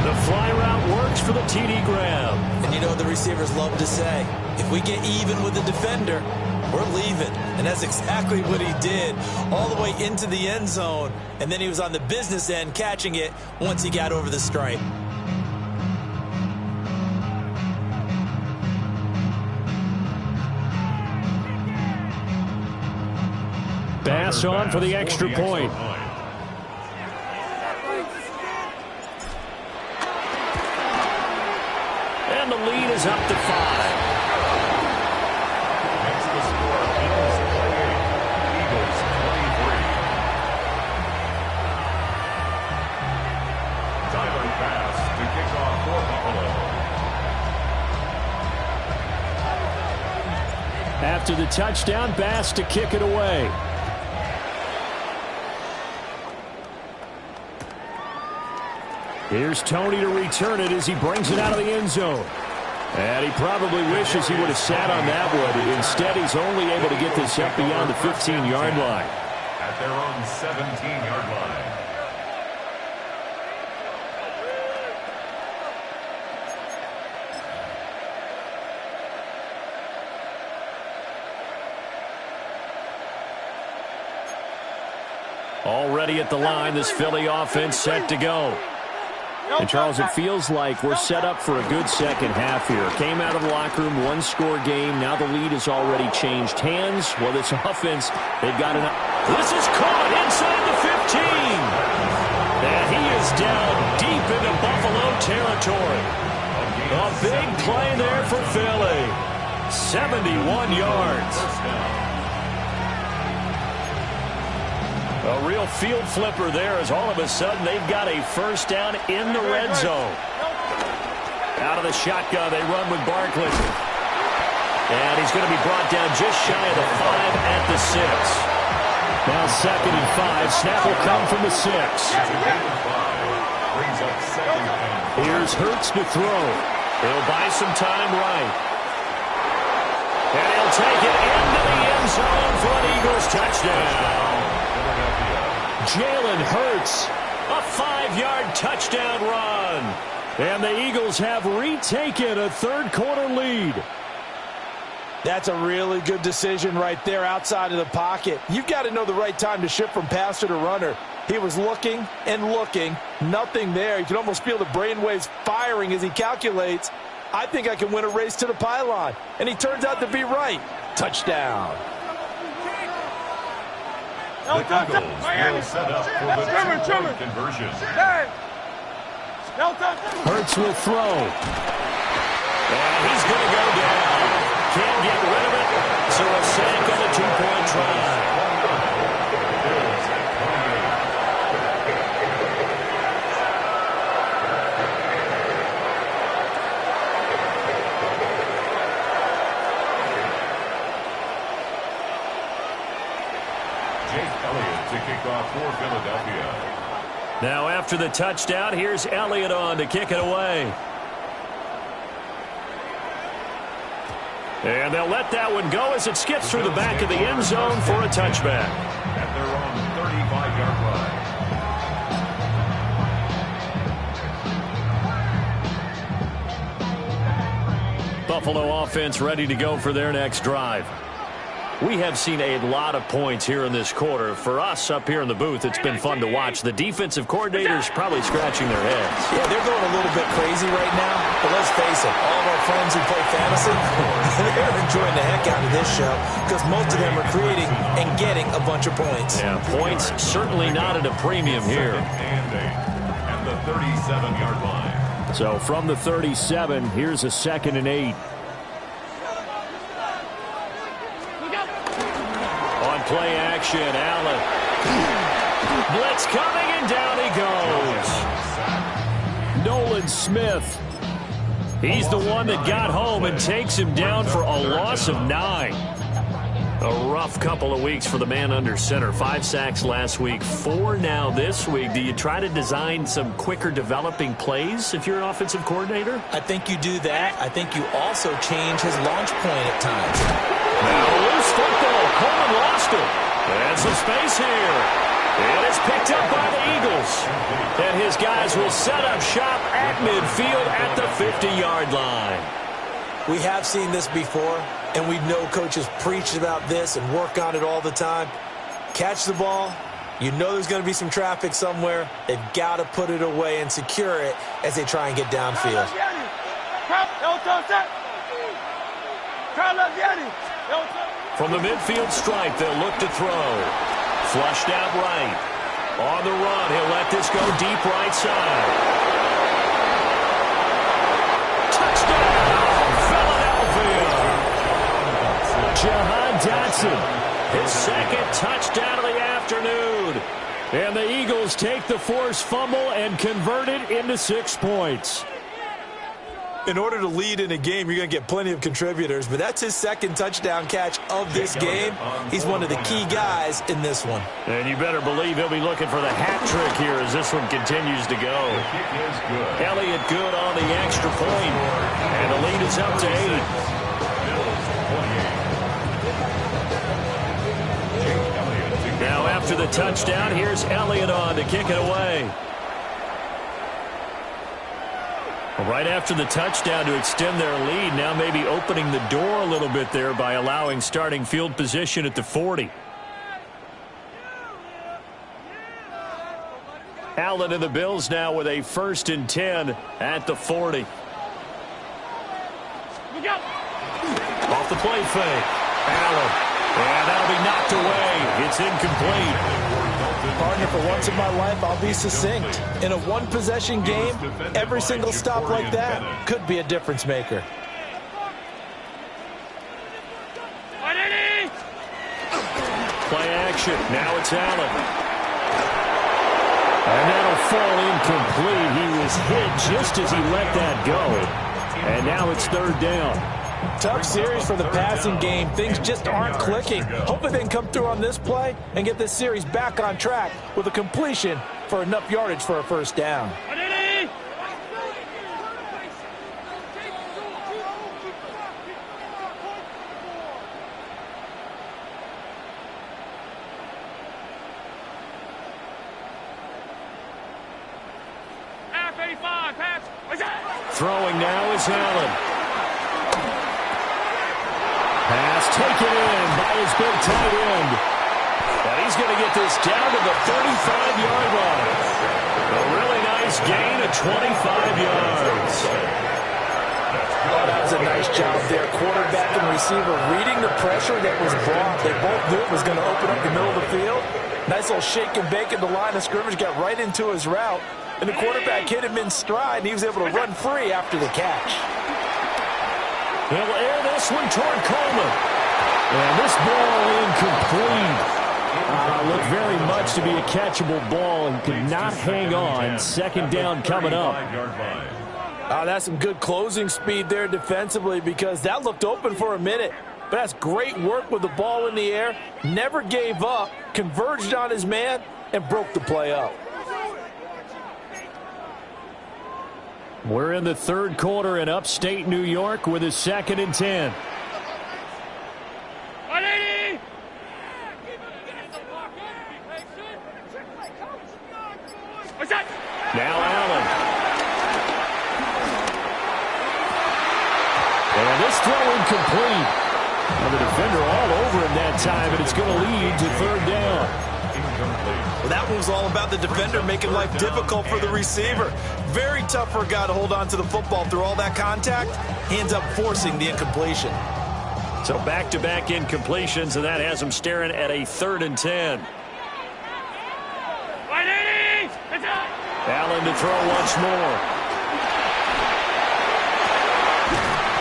Speaker 1: The fly route works for the TD Graham.
Speaker 3: And you know what the receivers love to say? If we get even with the defender, we're leaving. And that's exactly what he did, all the way into the end zone. And then he was on the business end catching it once he got over the stripe.
Speaker 2: Bass on for the extra point.
Speaker 1: And the lead is up to 5.
Speaker 2: After the touchdown, Bass to kick it away. Here's Tony to return it as he brings it out of the end zone. And he probably wishes he would have sat on that one. Instead, he's only able to get this up beyond the 15-yard line.
Speaker 7: At their own 17-yard line.
Speaker 5: Already at the line, this Philly offense set to go. And, Charles, it feels like we're set up for a good second half here. Came out of the locker room, one-score game. Now the lead has already changed hands. Well, this offense, they've got enough.
Speaker 2: This is caught inside the 15. And he is down deep into Buffalo territory. A big play there for Philly. 71 yards. A real field flipper there as all of a sudden they've got a first down in the red zone. Out of the shotgun, they run with Barkley. And he's going to be brought down just shy of the 5 at the 6. Now 2nd and 5. Snap will come from the 6. Here's Hurts to throw. He'll buy some time right. And he'll take it into the end zone for an Eagles touchdown. Jalen Hurts, a 5-yard touchdown run. And the Eagles have retaken a third-quarter lead.
Speaker 6: That's a really good decision right there outside of the pocket. You've got to know the right time to shift from passer to runner. He was looking and looking, nothing there. You can almost feel the brainwaves firing as he calculates, I think I can win a race to the pylon. And he turns out to be right. Touchdown.
Speaker 7: The Eagles will set up for the two-point conversion.
Speaker 2: Hurts will throw. And he's going to go down. Can't get rid of it. So a sack on the two-point try.
Speaker 7: For Philadelphia.
Speaker 2: Now after the touchdown, here's Elliott on to kick it away. And they'll let that one go as it skips through the back of the end zone for a touchback.
Speaker 7: At their own 35-yard line.
Speaker 2: Buffalo offense ready to go for their next drive. We have seen a lot of points here in this quarter. For us up here in the booth, it's been fun to watch. The defensive coordinators probably scratching their heads.
Speaker 3: Yeah, they're going a little bit crazy right now. But let's face it, all of our friends who play fantasy, they're enjoying the heck out of this show because most of them are creating and getting a bunch of points.
Speaker 2: Yeah, points certainly not at a premium here.
Speaker 7: And the 37-yard line.
Speaker 2: So from the 37, here's a 2nd and 8. Play action, Allen. Blitz coming, and down he goes. Nolan Smith. He's the one that got home and takes him down for a loss of 9. A rough couple of weeks for the man under center. 5 sacks last week, 4 now this week. Do you try to design some quicker developing plays if you're an offensive coordinator?
Speaker 3: I think you do that. I think you also change his launch point at times.
Speaker 2: Now loose football. Coleman lost it. And some space here. And it's picked up by the Eagles. And his guys will set up shop at midfield at the 50-yard line.
Speaker 3: We have seen this before, and we know coaches preach about this and work on it all the time. Catch the ball. You know there's going to be some traffic somewhere. They've got to put it away and secure it as they try and get downfield.
Speaker 2: From the midfield stripe, they'll look to throw. Flushed out right. On the run, he'll let this go deep right side. Touchdown, Philadelphia! Jahan Dotson, his 2nd touchdown of the afternoon. And the Eagles take the forced fumble and convert it into 6 points.
Speaker 3: In order to lead in a game, you're going to get plenty of contributors, but that's his 2nd touchdown catch of this game. He's one of the key guys in this one.
Speaker 2: And you better believe he'll be looking for the hat trick here as this one continues to go. Elliott good on the extra point, and the lead is up to 8. Now after the touchdown, here's Elliott on to kick it away. Right after the touchdown to extend their lead, now maybe opening the door a little bit there by allowing starting field position at the 40.
Speaker 1: Allen and the Bills now with a 1st and 10 at the 40. Off the play fake. Allen. And that'll be knocked away. It's incomplete.
Speaker 6: Partner, for once in my life, I'll be succinct. In a one-possession game, every single stop like that could be a difference maker.
Speaker 1: Play action. Now it's Allen. And that'll fall incomplete. He was hit just as he let that go. And now it's 3rd down.
Speaker 6: Tough series for the passing game. Things just aren't clicking. Hopefully they can come through on this play and get this series back on track with a completion for enough yardage for a 1st down.
Speaker 1: Throwing now is Allen. Pass taken in by his big tight end. And he's going to get this down to the 35-yard line. A really nice gain of 25 yards.
Speaker 6: Oh, that was a nice job there. Quarterback and receiver reading the pressure that was brought. They both knew it was going to open up the middle of the field. Nice little shake and bake at the line of scrimmage. Got right into his route. And the quarterback hit him in stride, and he was able to run free after the catch.
Speaker 1: He'll air this one toward Coleman. And this ball incomplete. Looked very much to be a catchable ball and could not hang on. 2nd down coming up.
Speaker 6: That's some good closing speed there defensively because that looked open for a minute. But that's great work with the ball in the air. Never gave up, converged on his man, and broke the play up.
Speaker 1: We're in the 3rd quarter in upstate New York with a 2nd and 10. Now Allen. And this throw incomplete. And the defender all over him that time, and it's going to lead to 3rd down.
Speaker 6: Well, that was all about the defender making life difficult for the receiver. Very tough for a guy to hold on to the football through all that contact. He ends up forcing the incompletion.
Speaker 1: So back-to-back incompletions, and that has him staring at a 3rd and 10. Allen to throw once more.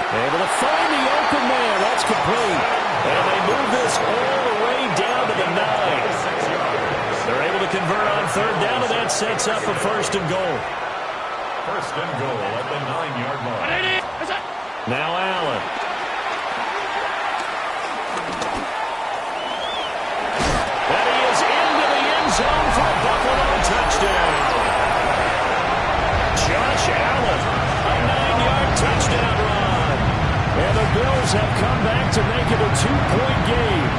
Speaker 1: Able to find the open man. That's complete. And they move this all the way down to the 9. They're able to convert on 3rd down, and that sets up a 1st and goal.
Speaker 7: 1st and goal at the 9-yard line.
Speaker 1: Now Allen. And he is into the end zone for a Buffalo touchdown. Josh Allen, a 9-yard touchdown run. And the Bills have come back to make it a 2-point game.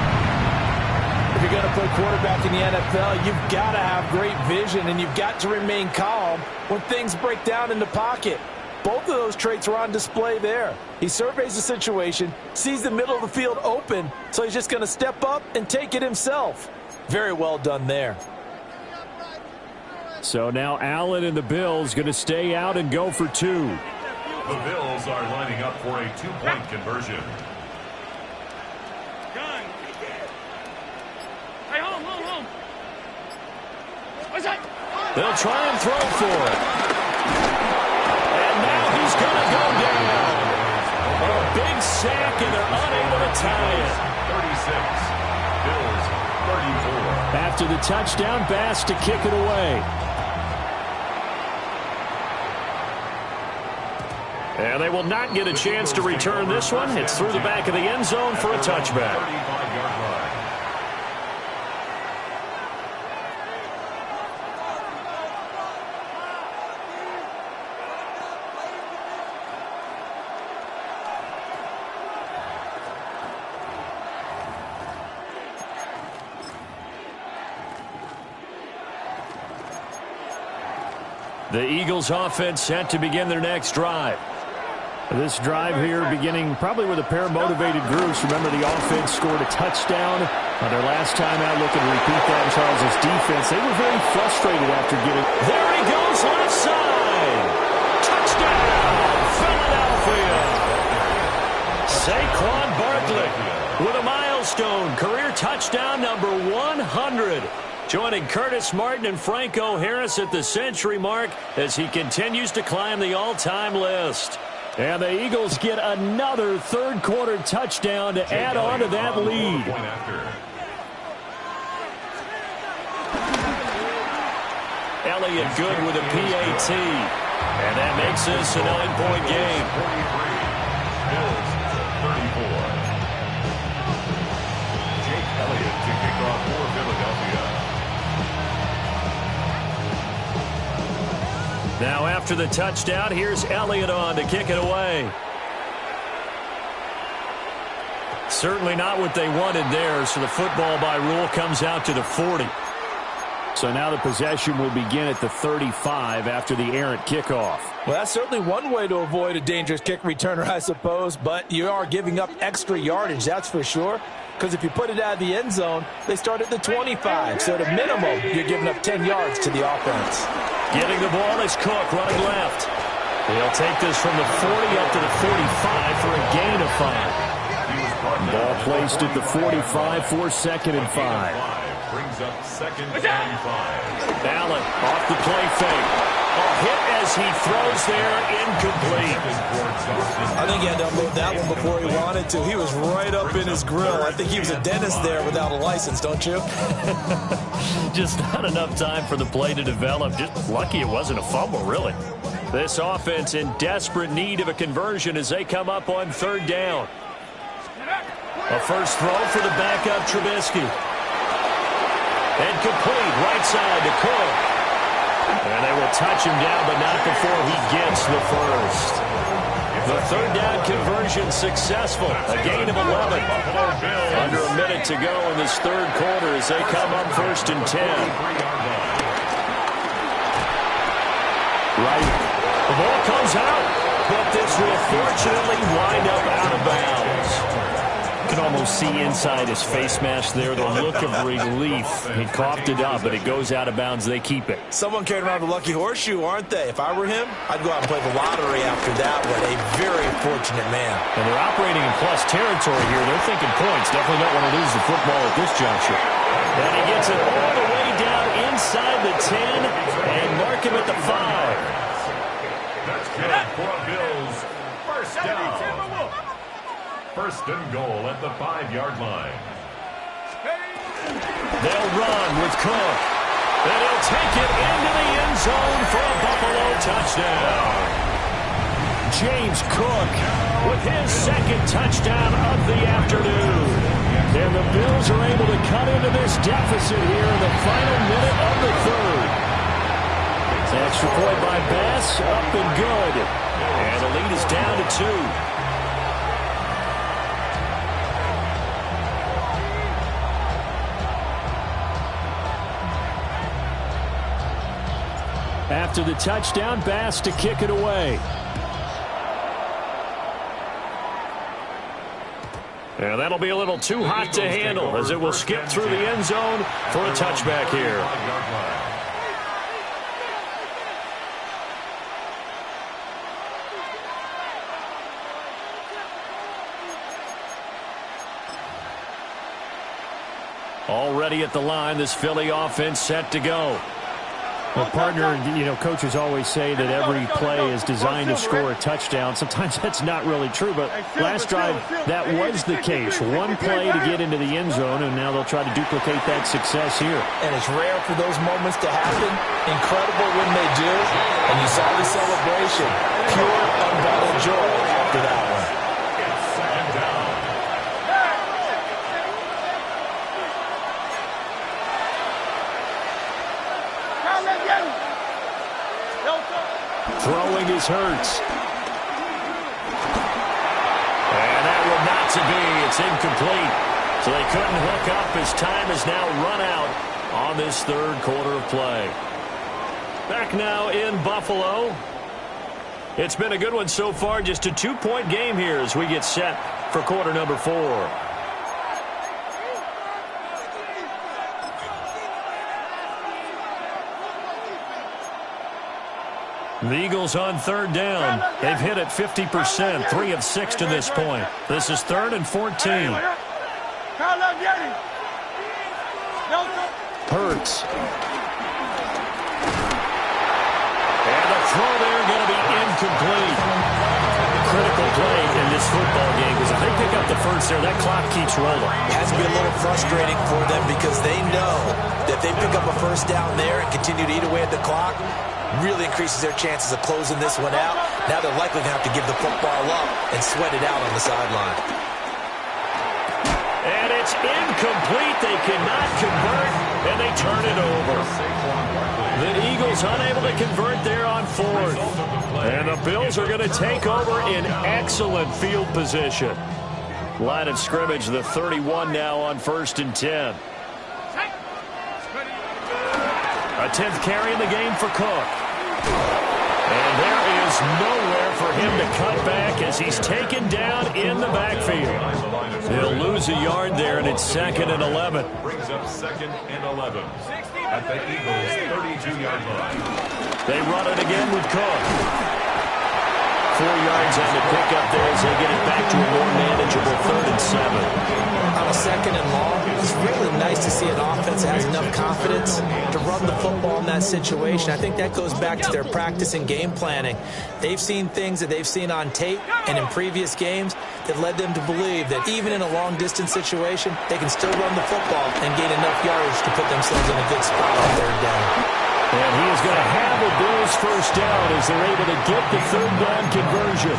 Speaker 6: If you're going to play quarterback in the NFL, you've got to have great vision, and you've got to remain calm when things break down in the pocket. Both of those traits were on display there. He surveys the situation, sees the middle of the field open, so he's just going to step up and take it himself. Very well done there.
Speaker 1: So now Allen and the Bills going to stay out and go for 2.
Speaker 7: The Bills are lining up for a 2-point conversion.
Speaker 1: They'll try and throw for it. And now he's going to go down. A big sack, and they're unable to tie it.
Speaker 7: 36, Bills 34.
Speaker 1: After the touchdown, Bass to kick it away. And they will not get a chance to return this one. It's through the back of the end zone for a touchback.
Speaker 7: 35-yard line.
Speaker 1: The Eagles offense set to begin their next drive.
Speaker 2: This drive here beginning probably with a pair of motivated groups. Remember, the offense scored a touchdown on their last time out. Looking to repeat that in Charles' defense. They were very frustrated after getting...
Speaker 5: There he goes, left side. Touchdown, Philadelphia. Saquon Barkley with a milestone. Career touchdown number 100. Joining Curtis Martin and Franco Harris at the century mark as he continues to climb the all-time list.
Speaker 2: And the Eagles get another third-quarter touchdown to add on to that lead.
Speaker 5: Elliott good with a PAT. And that makes this a 9-point game.
Speaker 7: Bills 34. Jake Elliott to kick off for Philadelphia.
Speaker 5: Now after the touchdown, here's Elliott on to kick it away. Certainly not what they wanted there, so the football by rule comes out to the 40.
Speaker 2: So now the possession will begin at the 35 after the errant kickoff.
Speaker 6: Well, that's certainly one way to avoid a dangerous kick returner, I suppose, but you are giving up extra yardage, that's for sure. Because if you put it out of the end zone, they start at the 25. So at a minimum, you're giving up 10 yards to the offense.
Speaker 5: Getting the ball is Cook running left. He'll take this from the 40 up to the 45 for a gain of 5.
Speaker 2: Ball placed at the 45 for 2nd and 5.
Speaker 7: Brings up 2nd and 5.
Speaker 5: Allen off the play fake. A hit as he throws there, incomplete.
Speaker 6: I think he had to unload that one before he wanted to. He was right up in his grill. I think he was a dentist there without a license, don't you?
Speaker 5: Just not enough time for the play to develop. Just lucky it wasn't a fumble, really. This offense in desperate need of a conversion as they come up on 3rd down. A first throw for the backup Trubisky. And complete right side to Cook. And they will touch him down, but not before he gets the first. The 3rd down conversion successful. A gain of 11. Under a minute to go in this 3rd quarter as they come up 1st and 10.
Speaker 2: Right.
Speaker 5: The ball comes out, but this will fortunately wind up out of bounds.
Speaker 2: You can almost see inside his face mask there the look of relief. He coughed it up, but it goes out of bounds. They keep it.
Speaker 6: Someone carried around the lucky horseshoe, aren't they? If I were him, I'd go out and play the lottery after that one. A very fortunate man.
Speaker 2: And they're operating in plus territory here. They're thinking points. Definitely don't want to lose the football at this juncture.
Speaker 5: And he gets it all the way down inside the 10 and mark him at the 5.
Speaker 7: That's good for Bills. First down. 1st and goal at the 5-yard line.
Speaker 5: They'll run with Cook. And he'll take it into the end zone for a Buffalo touchdown. James Cook with his 2nd touchdown of the afternoon. And the Bills are able to cut into this deficit here in the final minute of the 3rd. Extra point by Bass, up and good. And the lead is down to 2.
Speaker 2: After the touchdown, Bass to kick it away.
Speaker 5: And that'll be a little too hot to handle as it will skip through the end zone for a touchback here. Already at the line, this Philly offense set to go.
Speaker 2: Well, partner, coaches always say that every play is designed to score a touchdown. Sometimes that's not really true, but last drive, that was the case. One play to get into the end zone, and now they'll try to duplicate that success here.
Speaker 6: And it's rare for those moments to happen. Incredible when they do. And you saw the celebration. Pure, unbridled joy after that one.
Speaker 7: It's 2nd down.
Speaker 5: Throwing is Hurts. And that will not to be. It's incomplete. So they couldn't hook up as time is now run out on this 3rd quarter of play. Back now in Buffalo.
Speaker 1: It's been a good one so far. Just a 2-point game here as we get set for quarter number 4. The Eagles on third down. They've hit it 50%, 3 of 6 to this point. This is 3rd and 14.
Speaker 2: Hurts.
Speaker 1: And the throw there going to be incomplete. Critical play in this football game because if they pick up the first there, that clock keeps rolling.
Speaker 3: It has to be a little frustrating for them because they know that if they pick up a first down there and continue to eat away at the clock, really increases their chances of closing this one out. Now they're likely going to have to give the football up and sweat it out on the sideline.
Speaker 1: And it's incomplete. They cannot convert, and they turn it over. The Eagles unable to convert there on 4th. And the Bills are going to take over in excellent field position. Line of scrimmage, the 31 now on 1st and 10. A 10th carry in the game for Cook. And there is nowhere for him to cut back as he's taken down in the backfield. He'll lose a yard there, and it's 2nd and 11.
Speaker 7: Brings up 2nd and 11 at the Eagles' 32-yard line.
Speaker 1: They run it again with Cook. 4 yards on the pickup there as they get it back to a more manageable 3rd and 7.
Speaker 3: On a 2nd and long, it's really nice to see an offense that has enough confidence to run the football in that situation. I think that goes back to their practice and game planning. They've seen things that they've seen on tape and in previous games that led them to believe that even in a long-distance situation, they can still run the football and gain enough yardage to put themselves in a good spot on 3rd down.
Speaker 2: And he is going to have the Bills first down as they're able to get the 3rd down conversion.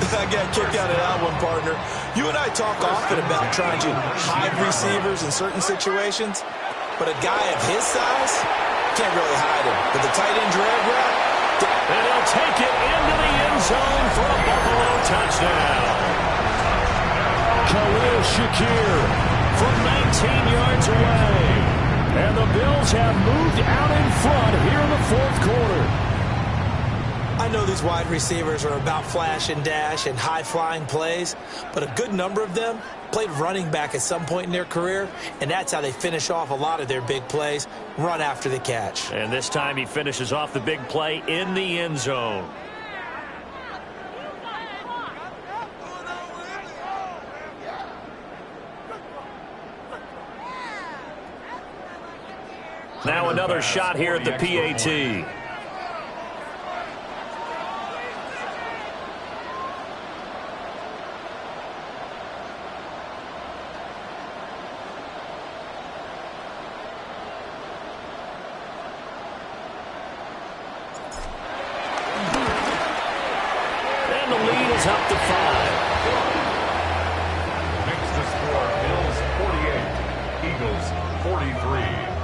Speaker 6: I got kicked out of that one, partner. You and I talk often about trying to hide receivers in certain situations, but a guy of his size can't really hide him. But the tight end drag route,
Speaker 1: and he'll take it into the end zone for a Buffalo touchdown.
Speaker 2: Khalil Shakir from 19 yards away. And the Bills have moved out in front here in the 4th quarter.
Speaker 3: I know these wide receivers are about flash and dash and high-flying plays, but a good number of them played running back at some point in their career, and that's how they finish off a lot of their big plays, run after the catch.
Speaker 1: And this time he finishes off the big play in the end zone. Now another shot here at the PAT. And the lead is up to 5.
Speaker 7: Makes the score Bills 48, Eagles 43.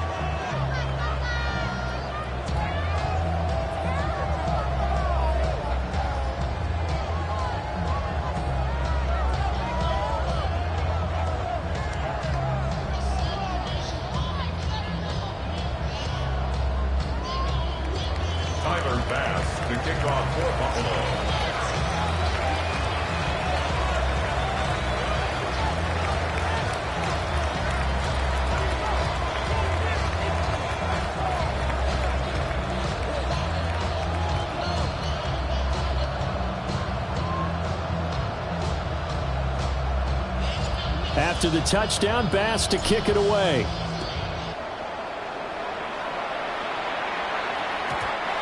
Speaker 7: Tyler Bass to kick off for Buffalo.
Speaker 2: After the touchdown, Bass to kick it away.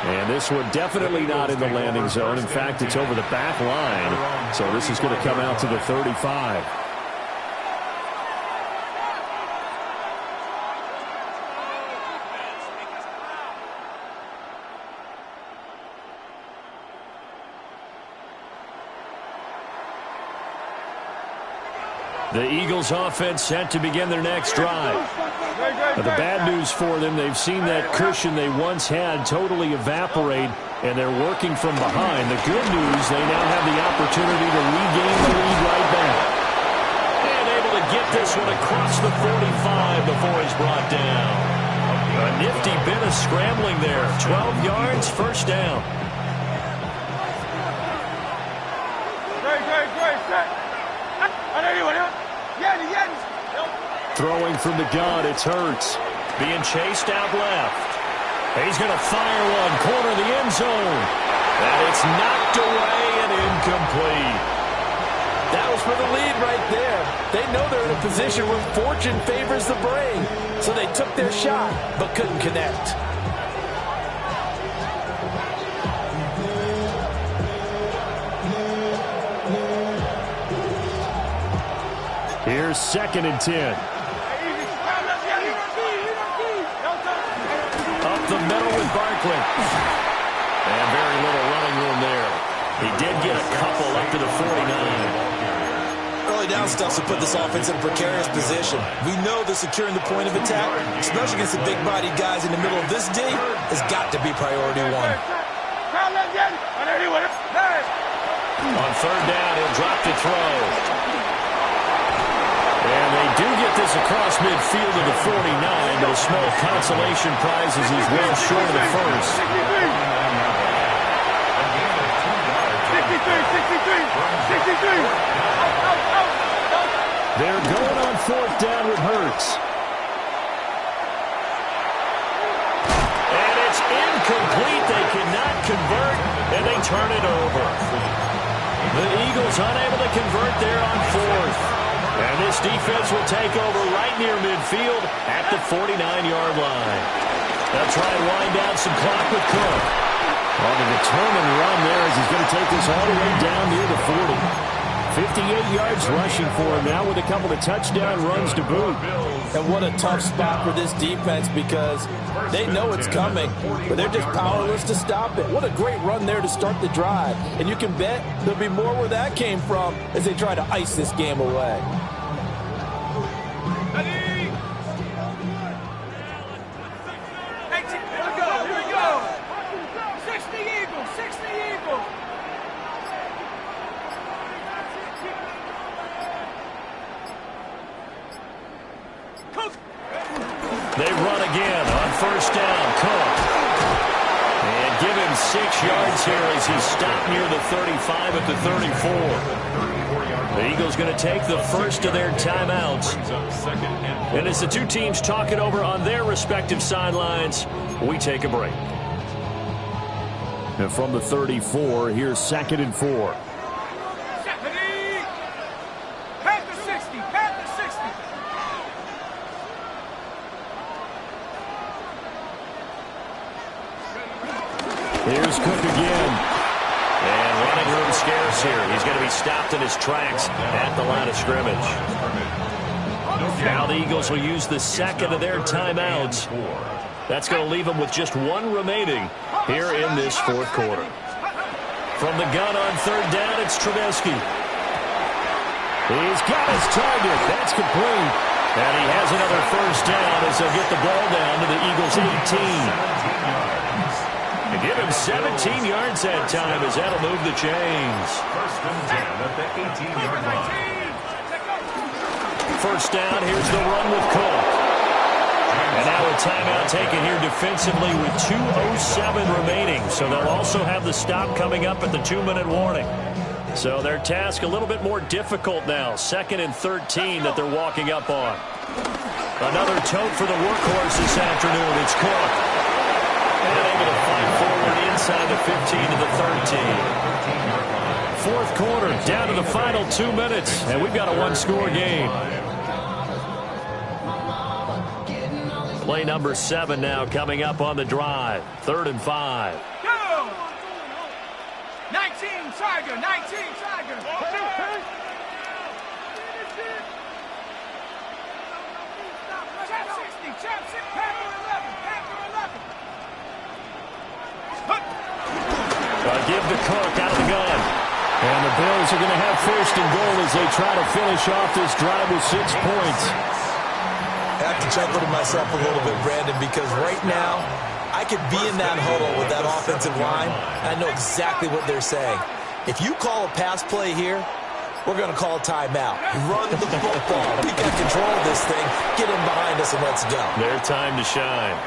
Speaker 2: And this one definitely not in the landing zone. In fact, it's over the back line. So this is going to come out to the 35. The Eagles offense set to begin their next drive. But the bad news for them, they've seen that cushion they once had totally evaporate, and they're working from behind. The good news, they now have the opportunity to regain the lead right back.
Speaker 1: And able to get this one across the 45 before he's brought down. A nifty bit of scrambling there. 12 yards, first down.
Speaker 5: Throwing from the gun, it's Hurts.
Speaker 1: Being chased out left. He's going to fire one, corner of the end zone. And it's knocked away and incomplete.
Speaker 6: That was for the lead right there. They know they're in a position where fortune favors the brave. So they took their shot, but couldn't connect.
Speaker 5: Here's 2nd and 10.
Speaker 1: Up the middle with Barkley. And very little running room there. He did get a couple up to the 49.
Speaker 3: Early down stuff to put this offense in a precarious position. We know that securing the point of attack, especially against the big-bodied guys in the middle of this D, has got to be priority one.
Speaker 1: On 3rd down, he'll drop to throw. And they do get this across midfield to the 49, but a small consolation prize as he's well short of the first.
Speaker 4: 63.
Speaker 5: They're going on 4th down with Hurts.
Speaker 1: And it's incomplete. They cannot convert, and they turn it over. The Eagles unable to convert there on 4th. And this defense will take over right near midfield at the 49-yard line. They'll try and wind down some clock with Cook.
Speaker 5: On the determined run there as he's going to take this all the way down near the 40. 58 yards rushing for him now with a couple of touchdown runs to boot.
Speaker 6: And what a tough spot for this defense because they know it's coming, but they're just powerless to stop it. What a great run there to start the drive. And you can bet there'll be more where that came from as they try to ice this game away.
Speaker 1: They run again on 1st down. Cook. And give him 6 yards here as he's stopped near the 35 at the 34. The Eagles going to take the first of their timeouts. And as the two teams talk it over on their respective sidelines, we take a break.
Speaker 5: And from the 34, here's 2nd and 4.
Speaker 1: Here's Cook again. And running room scarce here. He's going to be stopped in his tracks at the line of scrimmage. Now the Eagles will use the second of their timeouts. That's going to leave them with just one remaining here in this 4th quarter. From the gun on 3rd down, it's Trubisky.
Speaker 5: He's got his target. That's complete.
Speaker 1: And he has another 1st down as they'll get the ball down to the Eagles' 18. They give him 17 yards that time as that'll move the chains.
Speaker 7: 1st and 10 at the 18-yard line.
Speaker 1: 1st down, here's the run with Cook. And now a timeout taken here defensively with 2:07 remaining. So they'll also have the stop coming up at the 2-minute warning. So their task a little bit more difficult now. 2nd and 13 that they're walking up on. Another tote for the workhorse this afternoon. It's Cook. And able to fight forward inside the 15 to the 13.
Speaker 5: 4th quarter, down to the final 2 minutes, and we've got a one-score game.
Speaker 1: Play number 7 now coming up on the drive. 3rd and 5.
Speaker 4: Go! 19, Tiger, 19, Tiger. Chap 60, Chap 6, Panther 11, Panther 11.
Speaker 1: Give the Cook out of the gun.
Speaker 5: And the Bills are going to have 1st and goal as they try to finish off this drive with 6 points.
Speaker 3: I have to chuckle to myself a little bit, Brandon, because right now I could be in that huddle with that offensive line. I know exactly what they're saying. If you call a pass play here, we're going to call a timeout. Run the football. We got control of this thing. Get in behind us and let's go.
Speaker 1: Their time to shine.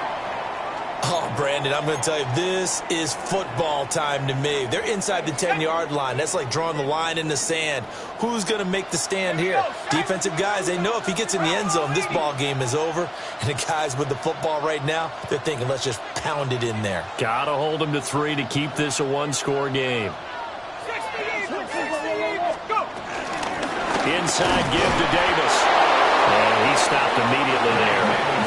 Speaker 3: Oh, Brandon, I'm going to tell you, this is football time to me. They're inside the 10-yard line. That's like drawing the line in the sand. Who's going to make the stand here? Defensive guys, they know if he gets in the end zone, this ball game is over. And the guys with the football right now, they're thinking, let's just pound it in there.
Speaker 5: Got to hold him to 3 to keep this a one-score game.
Speaker 4: 60 Eagles, 60 Eagles, go!
Speaker 5: Inside give to Davis. And he stopped immediately there.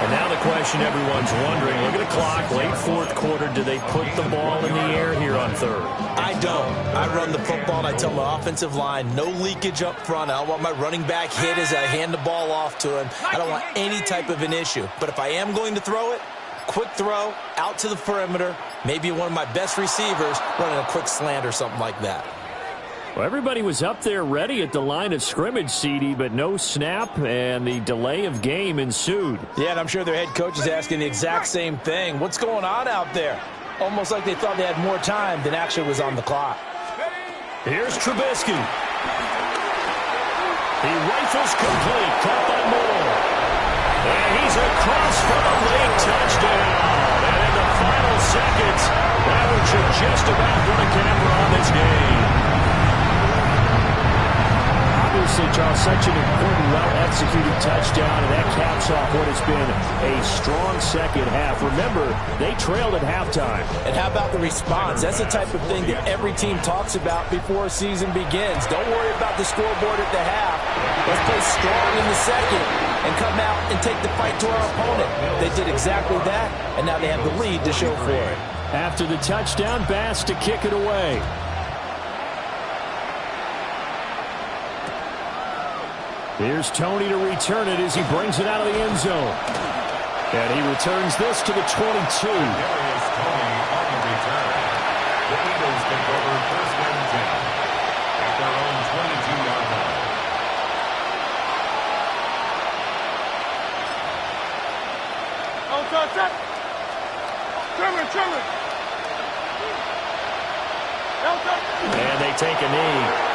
Speaker 5: And now the question everyone's wondering, look at the clock, late fourth quarter, do they put the ball in the air here on third?
Speaker 3: I don't. I run the football and I tell my offensive line, no leakage up front. I don't want my running back hit as I hand the ball off to him. I don't want any type of an issue. But if I am going to throw it, quick throw, out to the perimeter, maybe one of my best receivers running a quick slant or something like that.
Speaker 5: Well, everybody was up there ready at the line of scrimmage, CD, but no snap, and the delay of game ensued.
Speaker 6: Yeah, and I'm sure their head coach is asking the exact same thing. What's going on out there? Almost like they thought they had more time than actually was on the clock.
Speaker 5: Here's Trubisky. He rifles complete, caught by Moore. And he's across for a late touchdown. And in the final seconds, that one should just about put a camera on this game. Obviously, Charles, such an important, well-executed touchdown, and that caps off what has been a strong second half. Remember, they trailed at halftime.
Speaker 6: And how about the response? That's the type of thing that every team talks about before a season begins. Don't worry about the scoreboard at the half. Let's play strong in the second and come out and take the fight to our opponent. They did exactly that, and now they have the lead to show for it.
Speaker 5: After the touchdown, Bass to kick it away. Here's Tony to return it as he brings it out of the end zone. And he returns this to the 22.
Speaker 7: Darius Tony on the return. The Eagles take over first and 10 at their own 22-yard line.
Speaker 4: Oh, touch it! Trimmer!
Speaker 5: And they take a knee.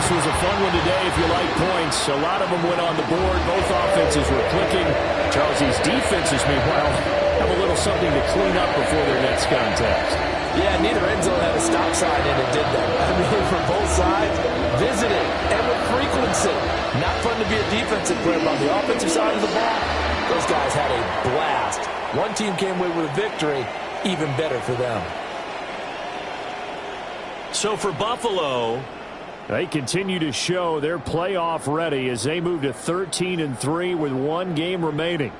Speaker 5: This was a fun one today if you like points. A lot of them went on the board. Both offenses were clicking. Charles, these defenses, meanwhile, have a little something to clean up before their next contest.
Speaker 6: Yeah, neither end zone had a stop sign, and it did that. I mean, for both sides, visited and with frequency. Not fun to be a defensive player, but on the offensive side of the ball, those guys had a blast. One team came away with a victory, even better for them.
Speaker 5: So for Buffalo, they continue to show they're playoff ready as they move to 13-3 with one game remaining.